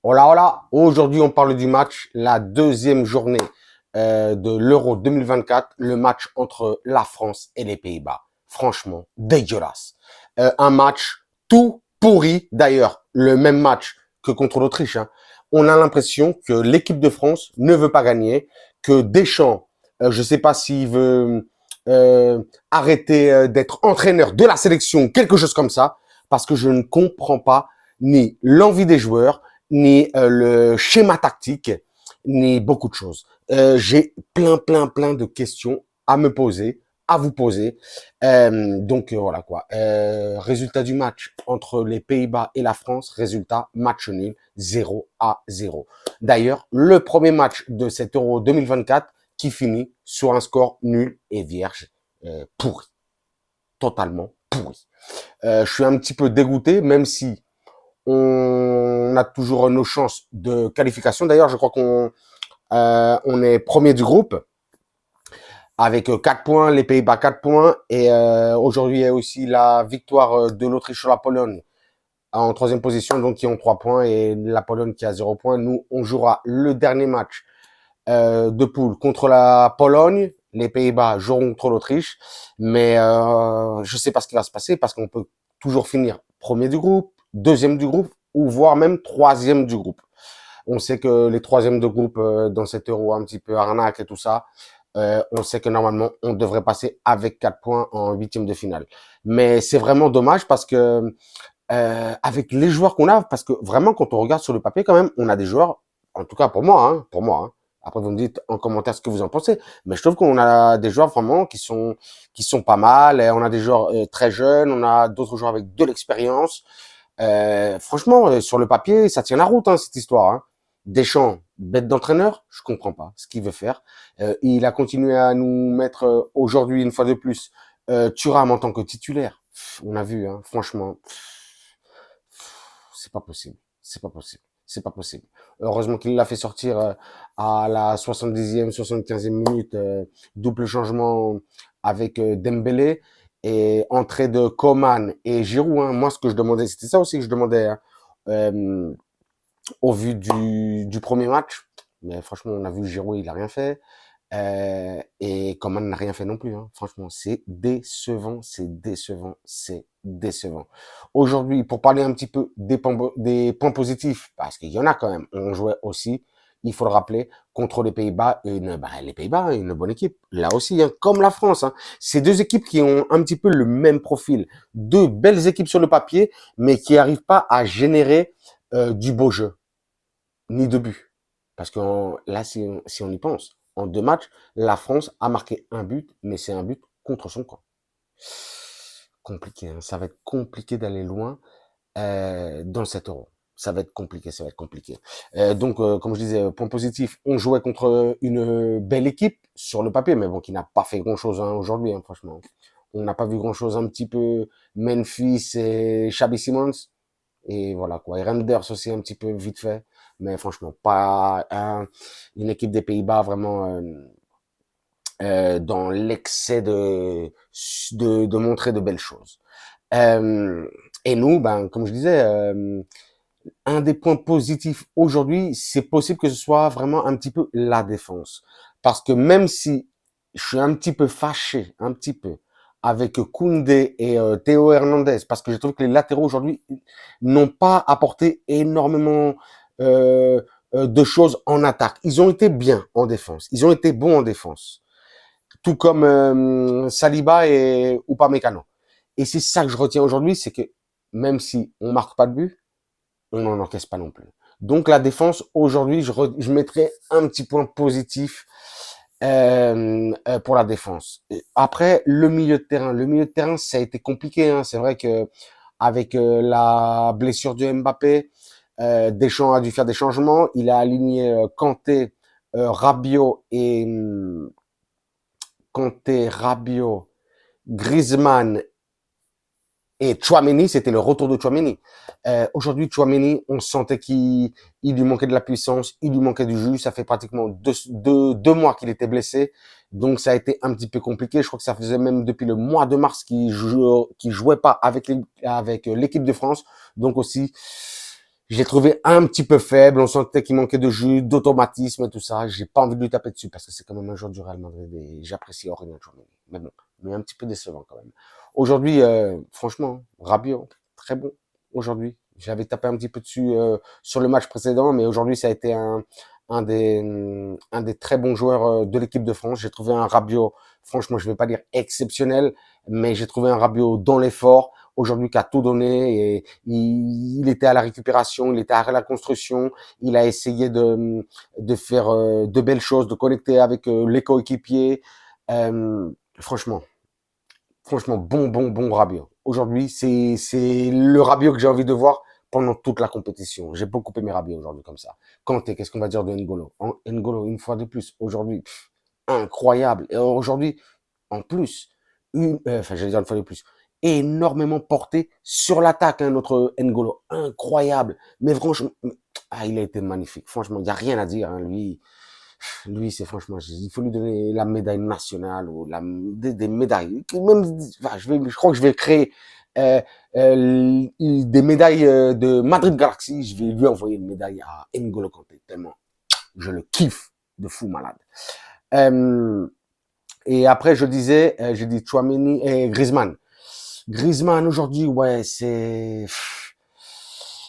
Hola, hola. Aujourd'hui, on parle du match, la deuxième journée de l'Euro 2024, le match entre la France et les Pays-Bas. Franchement, dégueulasse. Un match tout pourri. D'ailleurs, le même match que contre l'Autriche, hein. On a l'impression que l'équipe de France ne veut pas gagner, que Deschamps, je ne sais pas s'il veut arrêter d'être entraîneur de la sélection, quelque chose comme ça, parce que je ne comprends pas ni l'envie des joueurs, ni le schéma tactique, ni beaucoup de choses. J'ai plein de questions à me poser, à vous poser. Voilà quoi. Résultat du match entre les Pays-Bas et la France, résultat match nul 0-0. D'ailleurs, le premier match de cet Euro 2024 qui finit sur un score nul et vierge, pourri, totalement pourri. Je suis un petit peu dégoûté, même si on a toujours nos chances de qualification. D'ailleurs, je crois qu'on est premier du groupe avec 4 points, les Pays-Bas 4 points. Et aujourd'hui, il y a aussi la victoire de l'Autriche sur la Pologne en troisième position, donc qui ont 3 points, et la Pologne qui a 0 points. Nous, on jouera le dernier match de poule contre la Pologne. Les Pays-Bas joueront contre l'Autriche. Mais je sais pas ce qui va se passer parce qu'on peut toujours finir premier du groupe, deuxième du groupe, ou voire même troisième du groupe. On sait que les troisièmes de groupe dans cet euro un petit peu arnaque et tout ça, on sait que normalement on devrait passer avec 4 points en huitième de finale. Mais c'est vraiment dommage parce que avec les joueurs qu'on a, parce que vraiment quand on regarde sur le papier quand même, on a des joueurs, en tout cas pour moi, hein. Après vous me dites en commentaire ce que vous en pensez, mais je trouve qu'on a des joueurs vraiment qui sont pas mal. Et on a des joueurs très jeunes, on a d'autres joueurs avec de l'expérience. Franchement, sur le papier, ça tient la route, hein, cette histoire, hein. Deschamps, bête d'entraîneur, je comprends pas ce qu'il veut faire. Il a continué à nous mettre aujourd'hui, une fois de plus, Thuram en tant que titulaire. On a vu, hein, franchement, c'est pas possible. C'est pas possible. C'est pas possible. Heureusement qu'il l'a fait sortir à la 70e, 75e minute, double changement avec Dembélé et entrée de Coman et Giroud, hein. Moi, ce que je demandais, c'était ça aussi que je demandais, hein, euh, au vu du premier match. Mais franchement, on a vu Giroud, il a rien fait. Et Coman n'a rien fait non plus, hein. Franchement, c'est décevant, c'est décevant, c'est décevant. Aujourd'hui, pour parler un petit peu des points positifs, parce qu'il y en a quand même, on jouait aussi, il faut le rappeler, contre les Pays-Bas, les Pays-Bas, hein, une bonne équipe. Là aussi, hein, comme la France, hein. C'est deux équipes qui ont un petit peu le même profil. Deux belles équipes sur le papier, mais qui n'arrivent pas à générer du beau jeu, ni de but. Parce que là, si on y pense, en deux matchs, la France a marqué un but, mais c'est un but contre son camp. Compliqué, hein. Ça va être compliqué d'aller loin dans cet euro. Ça va être compliqué, ça va être compliqué. Comme je disais, point positif, on jouait contre une belle équipe sur le papier, mais bon, qui n'a pas fait grand-chose, hein, aujourd'hui, hein, franchement. On n'a pas vu grand-chose, un petit peu Memphis et Xabi Simons. Et voilà quoi. Et Renders aussi un petit peu vite fait. Mais franchement, pas une équipe des Pays-Bas vraiment dans l'excès de montrer de belles choses. Euh, et nous, ben, comme je disais, un des points positifs aujourd'hui, c'est possible que ce soit vraiment un petit peu la défense. Parce que même si je suis un petit peu fâché, un petit peu, avec Koundé et Théo Hernandez, parce que je trouve que les latéraux aujourd'hui n'ont pas apporté énormément de choses en attaque. Ils ont été bien en défense. Ils ont été bons en défense. Tout comme Saliba et Upamecano. Et c'est ça que je retiens aujourd'hui, c'est que même si on marque pas de but, on n'en encaisse pas non plus. Donc la défense, aujourd'hui, je mettrais un petit point positif pour la défense. Après, le milieu de terrain. Le milieu de terrain, ça a été compliqué, hein. C'est vrai que avec la blessure de Mbappé, Deschamps a dû faire des changements. Il a aligné Kanté, Rabiot et Kanté, Rabiot, Griezmann et Tchouaméni, c'était le retour de Tchouaméni. Aujourd'hui, Tchouaméni, on sentait qu'il lui manquait de la puissance, il lui manquait du jus. Ça fait pratiquement deux mois qu'il était blessé. Donc, ça a été un petit peu compliqué. Je crois que ça faisait même depuis le mois de mars qu'il jouait pas avec l'équipe de France. Donc aussi, Je l'ai trouvé un petit peu faible. On sentait qu'il manquait de jus, d'automatisme et tout ça. J'ai pas envie de lui taper dessus parce que c'est quand même un joueur du Real Madrid et j'apprécie Aurélien Tchouaméni. Mais bon, mais un petit peu décevant quand même. Aujourd'hui, franchement, Rabiot, très bon. Aujourd'hui, j'avais tapé un petit peu dessus sur le match précédent, mais aujourd'hui, ça a été un des très bons joueurs de l'équipe de France. J'ai trouvé un Rabiot, franchement, je vais pas dire exceptionnel, mais j'ai trouvé un Rabiot dans l'effort. Aujourd'hui, qui a tout donné et il était à la récupération, il était à la construction, il a essayé de faire de belles choses, de connecter avec les coéquipiers. Franchement, bon Rabiot. Aujourd'hui, c'est le Rabiot que j'ai envie de voir pendant toute la compétition. J'ai beaucoup aimé Rabiot aujourd'hui comme ça. Kanté, qu'est-ce qu'on va dire de N'Golo? N'Golo, une fois de plus, aujourd'hui, incroyable. Et aujourd'hui, en plus, j'allais dire une fois de plus, énormément porté sur l'attaque, hein, notre N'Golo. Incroyable. Mais franchement, il a été magnifique. Franchement, il n'y a rien à dire, hein, lui, c'est franchement, il faut lui donner la médaille nationale ou des médailles. Même, enfin, je crois que je vais créer des médailles de Madrid Galaxy. Je vais lui envoyer une médaille à N'Golo Kanté tellement je le kiffe de fou malade. Et après, j'ai dit Tchouaméni et Griezmann. Griezmann aujourd'hui, ouais,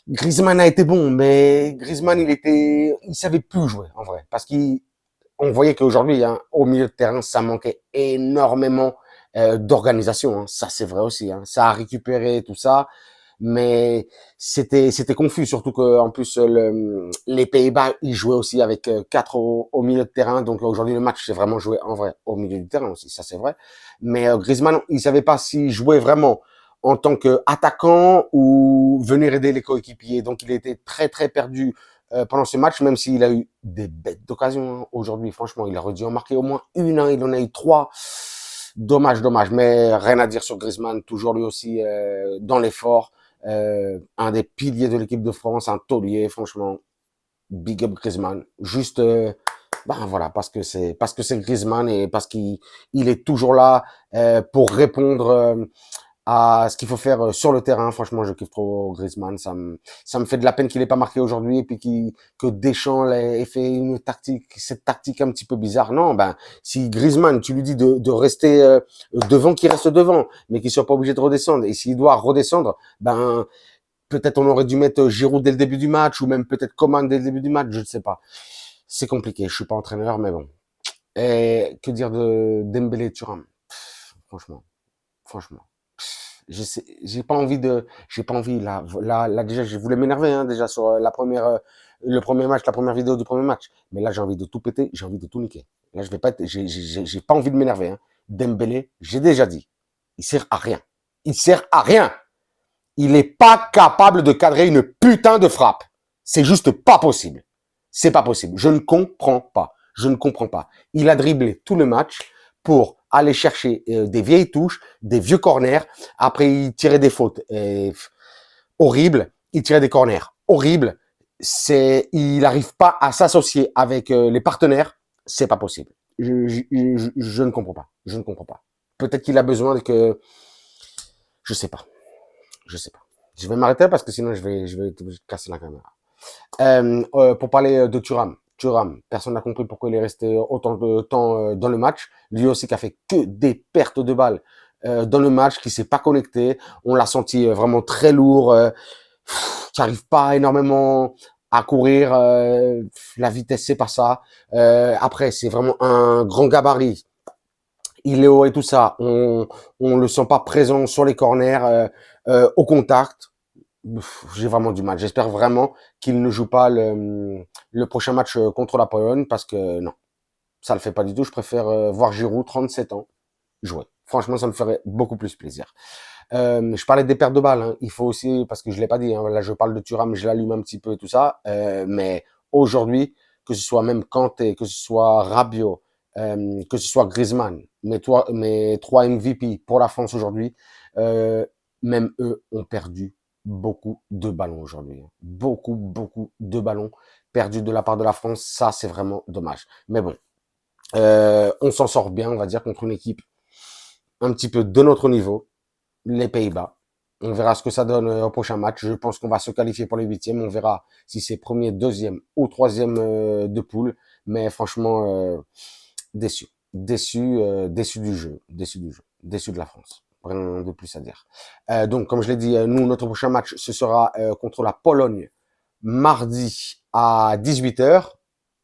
Griezmann a été bon, mais Griezmann, il savait plus jouer, en vrai. Parce qu'on voyait qu'aujourd'hui, hein, au milieu de terrain, ça manquait énormément d'organisation. Hein. Ça, c'est vrai aussi. Hein. Ça a récupéré tout ça. Mais c'était confus, surtout que en plus les Pays-Bas ils jouaient aussi avec 4 au milieu de terrain, donc aujourd'hui le match s'est vraiment joué en vrai au milieu du terrain aussi, ça c'est vrai. Mais Griezmann, il savait pas s'il jouait vraiment en tant qu'attaquant ou venir aider les coéquipiers, donc il était très très perdu pendant ce match, même s'il a eu des bêtes d'occasion hein. Aujourd'hui. Franchement, il aurait dû en marquer au moins une, hein. Il en a eu 3. Dommage, mais rien à dire sur Griezmann, toujours lui aussi dans l'effort. Un des piliers de l'équipe de France, un taulier, franchement, big up Griezmann. Juste, voilà, parce que c'est Griezmann et parce qu'il est toujours là pour répondre à ce qu'il faut faire sur le terrain. Franchement, je kiffe trop Griezmann. Ça me fait de la peine qu'il ait pas marqué aujourd'hui et puis que Deschamps ait fait cette tactique un petit peu bizarre. Non, si Griezmann, tu lui dis de rester devant, qu'il reste devant, mais qu'il soit pas obligé de redescendre. Et s'il doit redescendre, peut-être on aurait dû mettre Giroud dès le début du match ou même peut-être Coman dès le début du match, je ne sais pas. C'est compliqué. Je suis pas entraîneur, mais bon. Et que dire de Dembélé et Thuram? Franchement. J'ai pas envie là déjà je voulais m'énerver hein, déjà sur le premier match, la première vidéo du premier match, mais là j'ai envie de tout péter, j'ai envie de tout niquer. Là je vais pas être, j'ai pas envie de m'énerver hein. Dembélé, j'ai déjà dit, il sert à rien. Il sert à rien. Il est pas capable de cadrer une putain de frappe. C'est juste pas possible. C'est pas possible. Je ne comprends pas. Il a dribblé tout le match pour aller chercher des vieilles touches, des vieux corners. Après, il tirait des fautes horribles. Il tirait des corners horribles. Il n'arrive pas à s'associer avec les partenaires. C'est pas possible. Je ne comprends pas. Peut-être qu'il a besoin je sais pas. Je vais m'arrêter parce que sinon je vais casser la caméra. Pour parler de Thuram, personne n'a compris pourquoi il est resté autant de temps dans le match. Lui aussi qui a fait que des pertes de balles dans le match, qui s'est pas connecté. On l'a senti vraiment très lourd, qui arrive pas énormément à courir. La vitesse, c'est pas ça. Après, c'est vraiment un grand gabarit. Il est haut et tout ça. On le sent pas présent sur les corners, au contact. J'ai vraiment du mal. J'espère vraiment qu'il ne joue pas le prochain match contre la Pologne parce que non, ça le fait pas du tout. Je préfère voir Giroud, 37 ans, jouer. Franchement, ça me ferait beaucoup plus plaisir. Je parlais des pertes de balles. Hein. Il faut aussi, parce que je l'ai pas dit, hein, là je parle de Thuram, je l'allume un petit peu et tout ça. Mais aujourd'hui, que ce soit même Kanté, que ce soit Rabiot, que ce soit Griezmann, mes 3 MVP pour la France aujourd'hui, même eux ont perdu beaucoup de ballons aujourd'hui. Beaucoup de ballons perdus de la part de la France. Ça, c'est vraiment dommage. Mais bon, on s'en sort bien, on va dire, contre une équipe un petit peu de notre niveau, les Pays-Bas. On verra ce que ça donne au prochain match. Je pense qu'on va se qualifier pour les huitièmes. On verra si c'est premier, deuxième ou troisième de poule. Mais franchement, déçu. Déçu du jeu. Déçu du jeu. Déçu de la France. Rien de plus à dire. Donc, comme je l'ai dit, nous, notre prochain match, ce sera contre la Pologne mardi à 18h.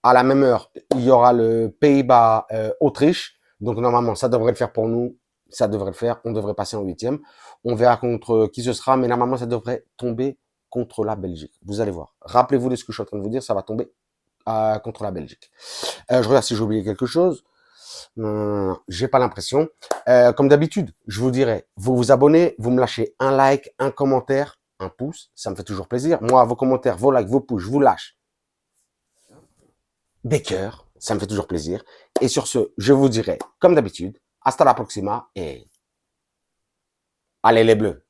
À la même heure, il y aura le Pays-Bas-Autriche. Donc, normalement, ça devrait le faire pour nous. Ça devrait le faire. On devrait passer en huitième. On verra contre qui ce sera, mais normalement, ça devrait tomber contre la Belgique. Vous allez voir. Rappelez-vous de ce que je suis en train de vous dire. Ça va tomber contre la Belgique. Je regarde si j'ai oublié quelque chose. Non, j'ai pas l'impression. Comme d'habitude, je vous dirais, vous vous abonnez, vous me lâchez un like, un commentaire, un pouce, ça me fait toujours plaisir. Moi, vos commentaires, vos likes, vos pouces, je vous lâche des cœurs, ça me fait toujours plaisir. Et sur ce, je vous dirai, comme d'habitude, hasta la próxima et allez les bleus.